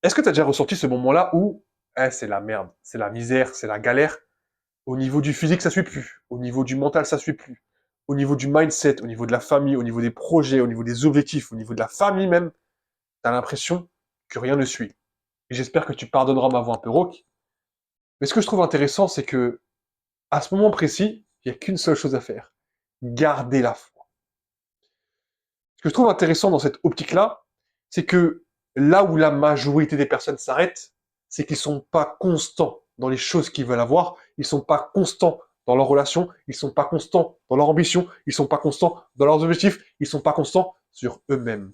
Est-ce que tu as déjà ressenti ce moment-là où c'est la merde, c'est la misère, c'est la galère? Au niveau du physique, ça suit plus. Au niveau du mental, ça suit plus. Au niveau du mindset, au niveau de la famille, au niveau des projets, au niveau des objectifs, au niveau de la famille même, tu as l'impression que rien ne suit. Et j'espère que tu pardonneras ma voix un peu rauque. Mais ce que je trouve intéressant, c'est que à ce moment précis, il n'y a qu'une seule chose à faire. Garder la foi. Ce que je trouve intéressant dans cette optique-là, c'est que là où la majorité des personnes s'arrêtent, c'est qu'ils sont pas constants dans les choses qu'ils veulent avoir, ils sont pas constants dans leurs relations, ils sont pas constants dans leur ambition, ils sont pas constants dans leurs objectifs, ils sont pas constants sur eux-mêmes.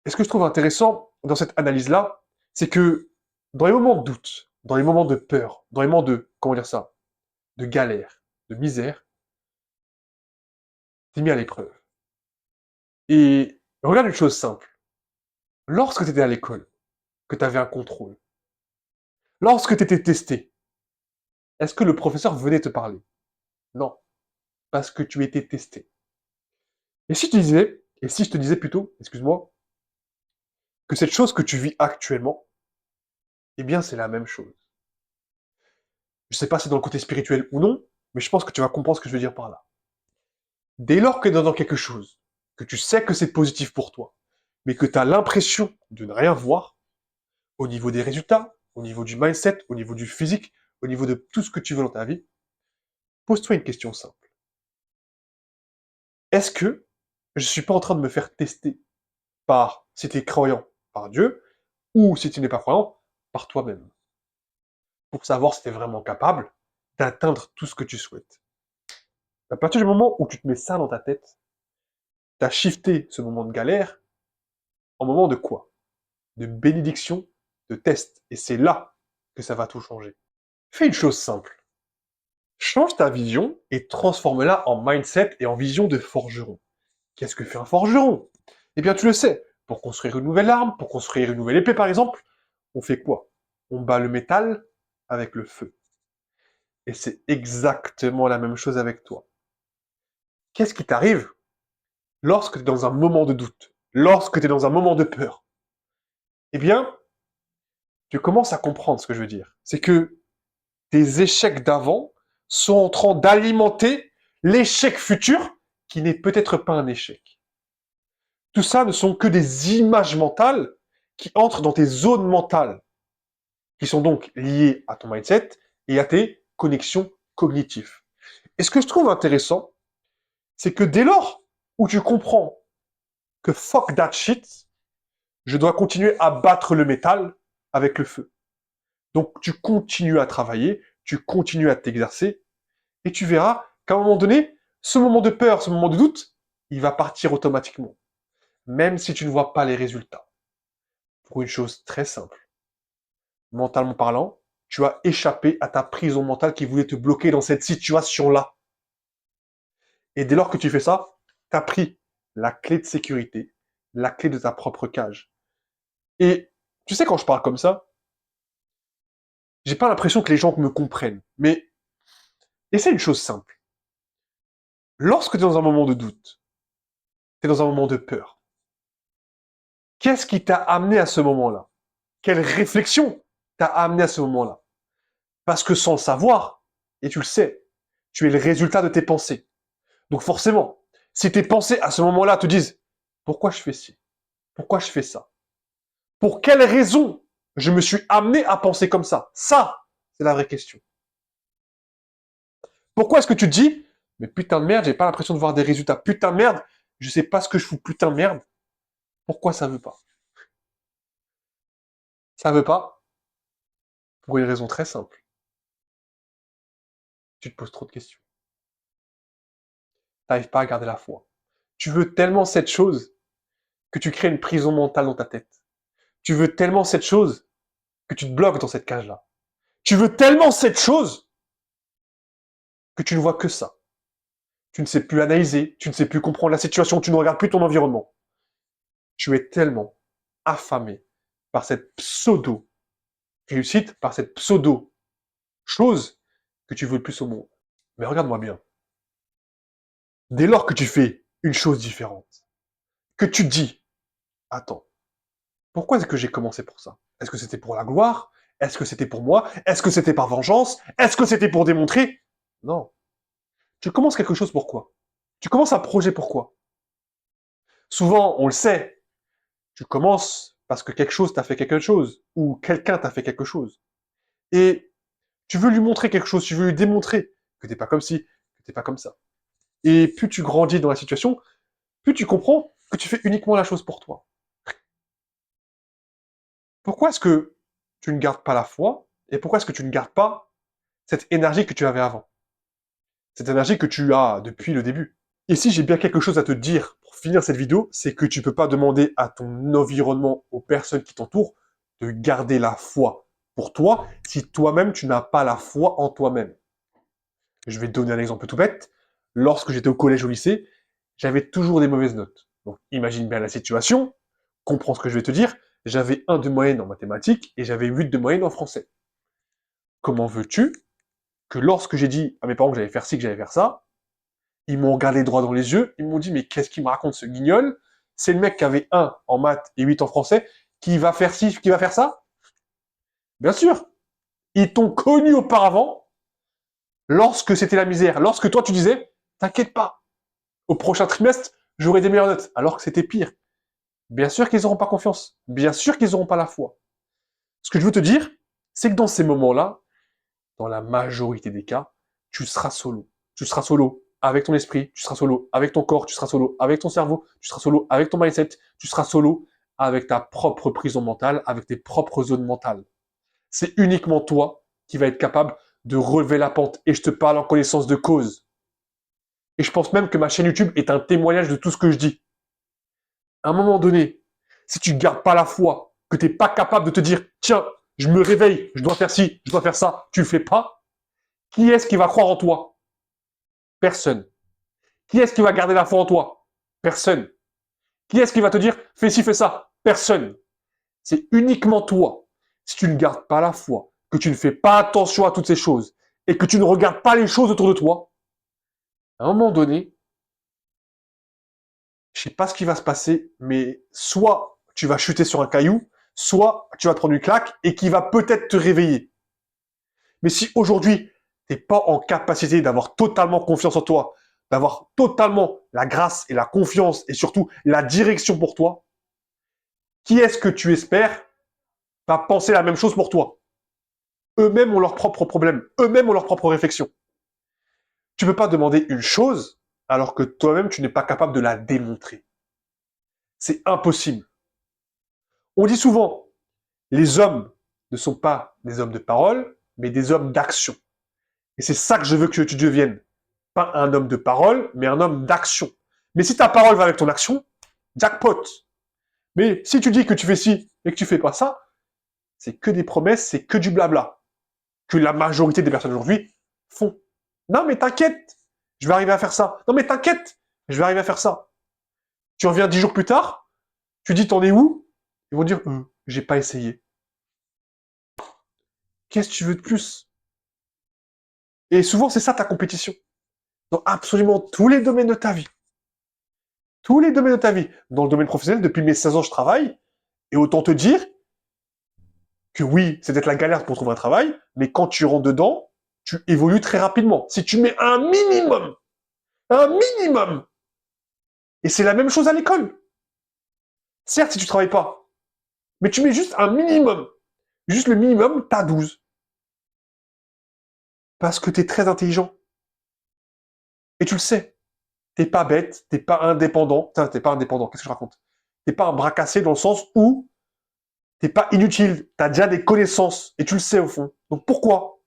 Et ce que je trouve intéressant dans cette analyse-là, c'est que dans les moments de doute, dans les moments de peur, dans les moments de, comment dire ça, de galère, de misère, t'es mis à l'épreuve. Et regarde une chose simple. Lorsque tu étais à l'école, que tu avais un contrôle, lorsque tu étais testé, est-ce que le professeur venait te parler? Non, parce que tu étais testé. Et si je te disais plutôt, excuse-moi, que cette chose que tu vis actuellement, eh bien c'est la même chose. Je sais pas si c'est dans le côté spirituel ou non, mais je pense que tu vas comprendre ce que je veux dire par là. Dès lors que tu es dans quelque chose, que tu sais que c'est positif pour toi, mais que tu as l'impression de ne rien voir, au niveau des résultats, au niveau du mindset, au niveau du physique, au niveau de tout ce que tu veux dans ta vie, pose-toi une question simple. Est-ce que je suis pas en train de me faire tester par si tu es croyant par Dieu, ou si tu n'es pas croyant, par toi-même, pour savoir si tu es vraiment capable d'atteindre tout ce que tu souhaites. À partir du moment où tu te mets ça dans ta tête, tu as shifté ce moment de galère en moment de quoi? De bénédiction, de test. Et c'est là que ça va tout changer. Fais une chose simple. Change ta vision et transforme-la en mindset et en vision de forgeron. Qu'est-ce que fait un forgeron? Eh bien, tu le sais. Pour construire une nouvelle arme, pour construire une nouvelle épée, par exemple, on fait quoi? On bat le métal avec le feu. Et c'est exactement la même chose avec toi. Qu'est-ce qui t'arrive lorsque tu es dans un moment de doute, lorsque tu es dans un moment de peur? Eh bien, tu commences à comprendre ce que je veux dire. C'est que tes échecs d'avant sont en train d'alimenter l'échec futur qui n'est peut-être pas un échec. Tout ça ne sont que des images mentales qui entrent dans tes zones mentales, qui sont donc liées à ton mindset et à tes connexions cognitives. Et ce que je trouve intéressant, c'est que dès lors où tu comprends que fuck that shit, je dois continuer à battre le métal avec le feu. Donc tu continues à travailler, tu continues à t'exercer, et tu verras qu'à un moment donné, ce moment de peur, ce moment de doute, il va partir automatiquement, même si tu ne vois pas les résultats. Pour une chose très simple, mentalement parlant, tu as échappé à ta prison mentale qui voulait te bloquer dans cette situation-là. Et dès lors que tu fais ça, tu as pris la clé de sécurité, la clé de ta propre cage. Et tu sais, quand je parle comme ça, j'ai pas l'impression que les gens me comprennent. Mais essaie une chose simple. Lorsque tu es dans un moment de doute, tu es dans un moment de peur, qu'est-ce qui t'a amené à ce moment-là? Quelle réflexion t'a amené à ce moment-là? Parce que sans le savoir, et tu le sais, tu es le résultat de tes pensées. Donc forcément, si tes pensées à ce moment-là te disent pourquoi je fais ci? Pourquoi je fais ça? Pour quelle raison je me suis amené à penser comme ça? Ça, c'est la vraie question. Pourquoi est-ce que tu te dis mais putain de merde, j'ai pas l'impression de voir des résultats. Putain de merde, je sais pas ce que je fous. Putain de merde. Pourquoi ça veut pas? Ça veut pas pour une raison très simple. Tu te poses trop de questions. T'arrives pas à garder la foi. Tu veux tellement cette chose que tu crées une prison mentale dans ta tête. Tu veux tellement cette chose que tu te bloques dans cette cage-là. Tu veux tellement cette chose que tu ne vois que ça. Tu ne sais plus analyser, tu ne sais plus comprendre la situation, tu ne regardes plus ton environnement. Tu es tellement affamé par cette pseudo-réussite, par cette pseudo-chose que tu veux le plus au monde. Mais regarde-moi bien. Dès lors que tu fais une chose différente, que tu te dis, attends, Pourquoi est-ce que j'ai commencé pour ça? Est-ce que c'était pour la gloire? Est-ce que c'était pour moi? Est-ce que c'était par vengeance? Est-ce que c'était pour démontrer? Non. Tu commences quelque chose pourquoi? Tu commences un projet pourquoi? Souvent, on le sait, tu commences parce que quelque chose t'a fait quelque chose, ou quelqu'un t'a fait quelque chose. Et tu veux lui montrer quelque chose, tu veux lui démontrer que t'es pas comme ci, que t'es pas comme ça. Et plus tu grandis dans la situation, plus tu comprends que tu fais uniquement la chose pour toi. Pourquoi est-ce que tu ne gardes pas la foi? Et pourquoi est-ce que tu ne gardes pas cette énergie que tu avais avant? Cette énergie que tu as depuis le début. Et si j'ai bien quelque chose à te dire pour finir cette vidéo, c'est que tu peux pas demander à ton environnement, aux personnes qui t'entourent, de garder la foi pour toi si toi-même tu n'as pas la foi en toi-même. Je vais te donner un exemple tout bête. Lorsque j'étais au collège ou au lycée, j'avais toujours des mauvaises notes. Donc imagine bien la situation, comprends ce que je vais te dire. J'avais 1 de moyenne en mathématiques et j'avais 8 de moyenne en français. Comment veux-tu que lorsque j'ai dit à mes parents que j'allais faire ci, que j'allais faire ça, ils m'ont regardé droit dans les yeux, ils m'ont dit, mais qu'est-ce qu'il me raconte ce guignol? C'est le mec qui avait 1 en maths et 8 en français, qui va faire ci, qui va faire ça? Bien sûr, ils t'ont connu auparavant, lorsque c'était la misère, lorsque toi tu disais, t'inquiète pas, au prochain trimestre, j'aurai des meilleures notes, alors que c'était pire. Bien sûr qu'ils n'auront pas confiance, bien sûr qu'ils n'auront pas la foi. Ce que je veux te dire, c'est que dans ces moments-là, dans la majorité des cas, tu seras solo. Tu seras solo avec ton esprit, tu seras solo avec ton corps, tu seras solo avec ton cerveau, tu seras solo avec ton mindset, tu seras solo avec ta propre prison mentale, avec tes propres zones mentales. C'est uniquement toi qui vas être capable de relever la pente. Et je te parle en connaissance de cause. Et je pense même que ma chaîne YouTube est un témoignage de tout ce que je dis. À un moment donné, si tu ne gardes pas la foi, que tu n'es pas capable de te dire, tiens, je me réveille, je dois faire ci, je dois faire ça, tu le fais pas, qui est-ce qui va croire en toi? Personne. Qui est-ce qui va garder la foi en toi? Personne. Qui est-ce qui va te dire, fais ci, fais ça? Personne. C'est uniquement toi. Si tu ne gardes pas la foi, que tu ne fais pas attention à toutes ces choses, et que tu ne regardes pas les choses autour de toi, à un moment donné, je sais pas ce qui va se passer, mais soit tu vas chuter sur un caillou, soit tu vas te prendre une claque et qui va peut-être te réveiller. Mais si aujourd'hui, tu n'es pas en capacité d'avoir totalement confiance en toi, d'avoir totalement la grâce et la confiance et surtout la direction pour toi, qui est-ce que tu espères va penser la même chose pour toi? Eux-mêmes ont leurs propres problèmes, eux-mêmes ont leurs propres réflexions. Tu ne peux pas demander une chose alors que toi-même tu n'es pas capable de la démontrer. C'est impossible. On dit souvent, les hommes ne sont pas des hommes de parole, mais des hommes d'action. Et c'est ça que je veux que tu deviennes. Pas un homme de parole, mais un homme d'action. Mais si ta parole va avec ton action, jackpot. Mais si tu dis que tu fais ci et que tu fais pas ça, c'est que des promesses, c'est que du blabla. Que la majorité des personnes aujourd'hui font. Non mais t'inquiète, je vais arriver à faire ça. Non mais t'inquiète, je vais arriver à faire ça. Tu reviens 10 jours plus tard, tu dis t'en es où? Ils vont dire, j'ai pas essayé. Qu'est-ce que tu veux de plus? Et souvent c'est ça ta compétition. Dans absolument tous les domaines de ta vie. Tous les domaines de ta vie. Dans le domaine professionnel, depuis mes 16 ans, je travaille. Et autant te dire que oui, c'est peut-être la galère pour trouver un travail, mais quand tu rentres dedans, tu évolues très rapidement. Si tu mets un minimum, et c'est la même chose à l'école. Certes, si tu travailles pas, mais tu mets juste un minimum. Juste le minimum, t'as 12. Parce que t'es très intelligent. Et tu le sais. T'es pas bête, t'es pas indépendant. T'es pas indépendant, qu'est-ce que je raconte? T'es pas un bras cassé dans le sens où t'es pas inutile, t'as déjà des connaissances, et tu le sais au fond. Donc pourquoi?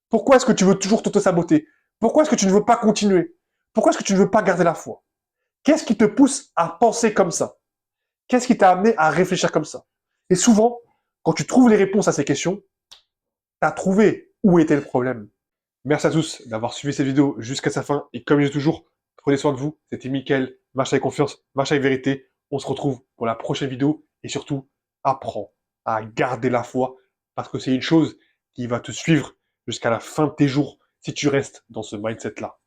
Pourquoi est-ce que tu veux toujours t'auto-saboter? Pourquoi est-ce que tu ne veux pas continuer? Pourquoi est-ce que tu ne veux pas garder la foi? Qu'est-ce qui te pousse à penser comme ça? Qu'est-ce qui t'a amené à réfléchir comme ça? Et souvent, quand tu trouves les réponses à ces questions, tu as trouvé où était le problème. Merci à tous d'avoir suivi cette vidéo jusqu'à sa fin. Et comme je dis toujours, prenez soin de vous. C'était Mickaël, marche avec confiance, marche avec vérité. On se retrouve pour la prochaine vidéo. Et surtout, apprends à garder la foi parce que c'est une chose qui va te suivre jusqu'à la fin de tes jours si tu restes dans ce mindset-là.